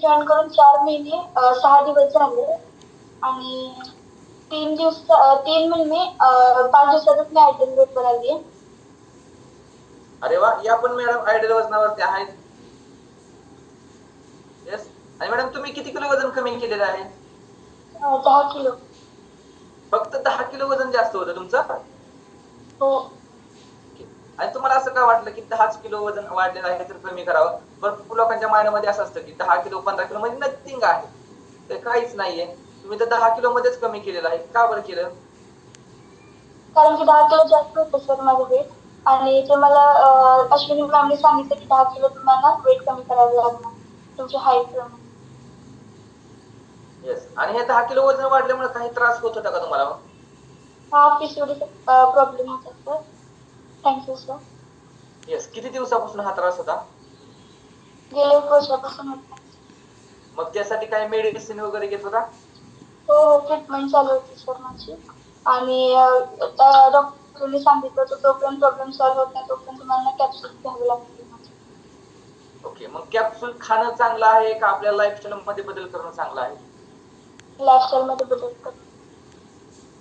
Join करून 4 महिने 6 दिवस झाले आणि 3 महिने 5 दिवसातच मी आयडल वेटवर आली आहे. अरे वा, या पण मॅडम आयडल वजनावरती आहेत. येस. आणि मॅडम तुम्ही किती किलो वजन कमी केलेलं आहे? 10 किलो. फक्त 10 किलो वजन जास्त होतं तुमचं? हो. आणि तुम्हाला असं का वाटलं की 10 किलो वजन वाढलेलं आहे तर कमी करावं? भरपूर लोकांच्या माइंडमध्ये असं असतं की 10 किलो 15 किलो म्हणजे नथिंग आहे, ते काहीच नाहीये. तुम्ही तर 10 किलो मध्येच कमी केलेलं आहे, का बरं केलं? कारण की 10 किलो जास्त होतं सर माझं वेट आणि ते मला अश्विनी मॅमने सांगितलं की 10 किलो तुम्हाला वेट कमी करावं लागणार तुमची हाईट प्रमाणे. येस. आणि हे 10 किलो वजन वाढल्यामुळे काही त्रास होत होता का तुम्हाला? हा पीसीओडीचा प्रॉब्लेम होता सर. Thank you sir. येस. किती दिवसापासून हा त्रास होता? गेल्या 1 वर्षापासून होता. मग त्यासाठी काही मेडिसिन वगैरे घेत होता? हो हो ट्रीटमेंट चालू होती सर माझी आणि डॉक्टरने सांगितलं होतं जोपर्यंत प्रॉब्लेम सॉल्व्ह होत नाही तोपर्यंत तुम्हाला कॅप्सूल घ्यावे लागतील माझे. ओके. मग कॅप्सूल खाणं चांगलं आहे का आपल्या लाईफस्टाईल मध्ये बदल करणं चांगलं आहे? लाईफस्टाईल मध्ये बदल करणं.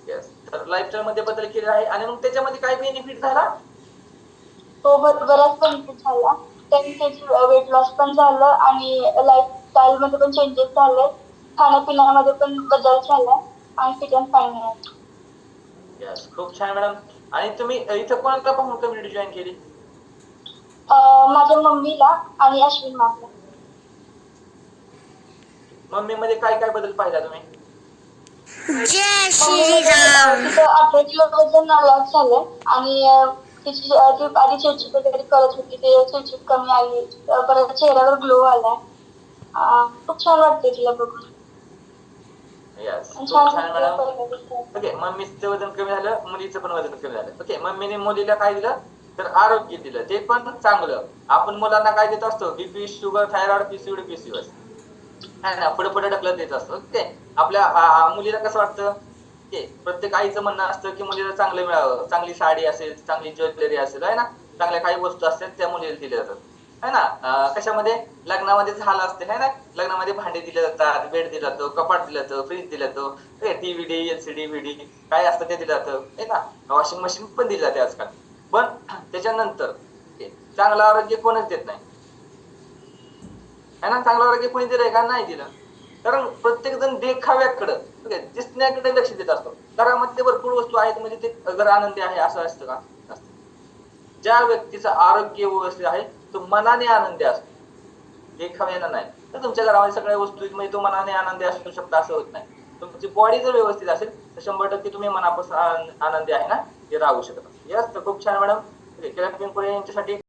येस. तर लाईफस्टाईल मध्ये बदल केला आहे आणि मग त्याच्यामध्ये काय बेनिफिट झाला? हो बराच बेनिफिट झाला. 10 केजी वेट लॉस पण झालं आणि लाईफस्टाईल मध्ये पण चेंजेस झाले. खाण्यापिण्यामध्ये पण बदल झालाय आणि फिट अँड फाईन आहे. येस. खूप छान मॅडम. आणि तुम्ही इथं कोणाला पाहून कम्युनिटी जॉईन केली? माझ्या मम्मीला आणि अश्विन मॅमला. मम्मी मध्ये काय काय बदल पाहिला तुम्ही? जय मम्मीमध्ये श्रीराम. तिचं 18 किलो वजन लॉस झालंय आणि तिची ती आधी चिडचिड वगैरे करत होती ते चिडचिड कमी आली. परत चेहऱ्यावर ग्लो आलाय. खूप छान वाटते तिला बघून. येस. आणि खूप छान छान दिसते मॅडम. पहिल्यापेक्षा. ओके. मम्मीचं वजन कमी झालं, मुलीचं पण वजन कमी झालं. ओके. मम्मीने मुलीला काय दिलं? तर आरोग्य दिलं, ते पण चांगलं. आपण मुलांना काय देत असतो? BP, sugar, thyroid, PCOD, PCOS. आहे ना, पुढे पुढे ढकलत देत असतो. ओके. आपल्या मुलीला कसं वाटतं? ओके. प्रत्येक आईचं म्हणणं असतं की मुलीला चांगलं मिळावं, चांगली साडी असेल, चांगली ज्वेलरी असेल, आहे ना, चांगल्या काही वस्तू असतात त्या मुलीला दिल्या जातात, आहे ना. कशामध्ये? लग्नामध्ये झालं असते, आहे ना, लग्नामध्ये भांडे दिले जातात, बेड दिला जातो, कपाट दिलं जातं, फ्रीज दिलं जातं, टीव्ही, एलसीडी, व्हीडी काय असतं ते दिलं जातं, आहे ना. वॉशिंग मशीन पण दिली जाते आजकाल. पण त्याच्यानंतर चांगलं आरोग्य कोणच देत नाही, है ना. चांगलं आरोग्य कोणी दिलंय का? नाही दिलं. कारण प्रत्येक जण देखाव्याकडं, दिसण्याकडे लक्ष देत असतो. घरामध्ये भरपूर वस्तू आहेत म्हणजे ते घर आनंदी आहे असं असतं का? नसतं. ज्या व्यक्तीचं आरोग्य व्यवस्थित आहे तो मनाने आनंदी असतो, देखाव्यानं नाही. तर तुमच्या घरामध्ये सगळ्या वस्तू म्हणजे तो मनाने आनंदी असू शकतो असं होत नाही. तुमची बॉडी जर व्यवस्थित असेल तर 100% तुम्ही मनापासून आनंदी आहे ना, हे राहू शकत. यस. तर खूप छान मॅडम. किरण पिंपळे यांच्यासाठी